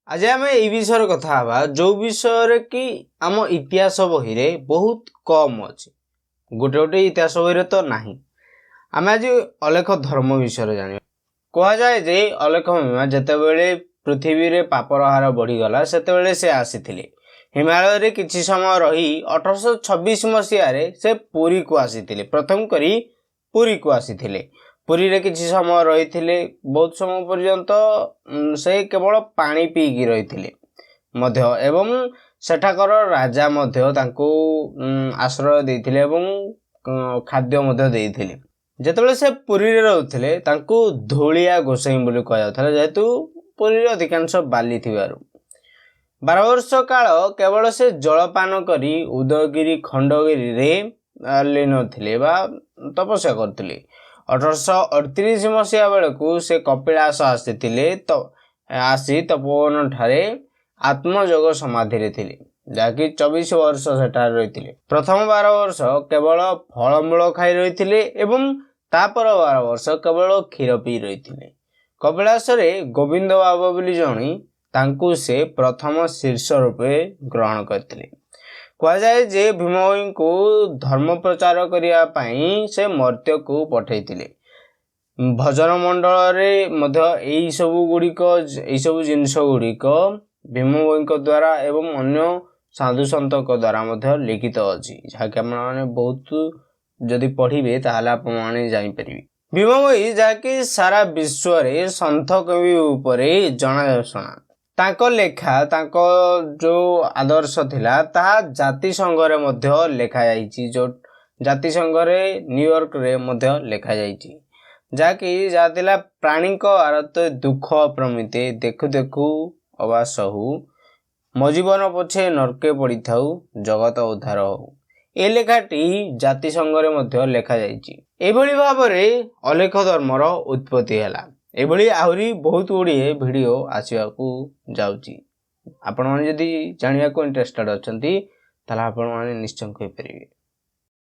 आज आम ये विषय कथा हवा जो विषय कि आम इतिहास बही रे बहुत कम अच्छे गोटे गोटे इतिहास बही तो नहीं। आम आज अलेख धर्म विषय जाना कह जाए जे अलेख महिमा जितेबले पृथ्वी रे पापर हार बढ़ीगला से से आसीथिले हिमालय रे किछि समय रही 1826 मसीह से पुरी को आसीथिले प्रथम करी पुरी को आसीथिले। पुरी रे किछि समय रही बहुत समय पर्यंत से केवल पानी पीकी रही मध्य एवं सेठाकर राजा मध्य तांको आश्रय देइथिले एवं खाद्य मध्य देइथिले। जेतेबेले से पुरी रे रहउथिले तांको धोलिया गोसाई बोली कह जाउथला जेहेतु पुरी रे अधिकांश बाली थिबारु 12 वर्ष काल केवल से जलपान करी उदयगिरी खंडगिरी रे लीन थिले बा तपस्या करथिले। 1838 मसीहा बेलू से कपिलास आसी आसी तपोवन ठारे आत्मजोग समाधि थिले जहाँकि 24 वर्ष सेठार रही। प्रथम 12 वर्ष केवल फलमूल खाई रही एवं तापर 12 वर्ष केवल क्षीर पी रही। कपिलास रे गोविंद बाबा बोली जणी तांकु से प्रथम शीर्ष रूपे ग्रहण करथिले। कहुए जे भीमभोई को धर्म प्रचार करने से मर्त्य को पठेइथिले। भजन मंडल रे मध्य एई सबु गुड़िक एई सबु जिनस गुड़िक भीमभोई द्वारा एवं अन्य साधु संत द्वारा मध्य लिखित अछि जहाँकि आपने बहुत जदि पढ़िबे ताहले आपने जानि परिबे। भीमभोई जहाँकि सारा विश्व रे संथकवि उपरे जनाशुना तांको लेखा तांको जो आदर्श थिला ताहा जाति संघ रे मध्य लेखा जाइछि जो जाति संघ रे न्यूयॉर्क रे मध्य लेखा जाइछि जाकि जातिला प्राणी को आरत दुख प्रमिते देखु देखु अबा सहु मो जीवन पछे नरके पड़ी थाउ जगत उद्धार हो ए लेखाटी जाति संघ रे मध्य लेखा जाइछि। एभली भाबरे अलेख धर्मर उत्पत्ति हैला। एभली आहुरी बहुत गुड़िए वीडियो आसवाकू जाउची। आपण माने जदि जानिया को इंटरेस्टेड अछंती ताला आपण माने निश्चय कहि परिबे।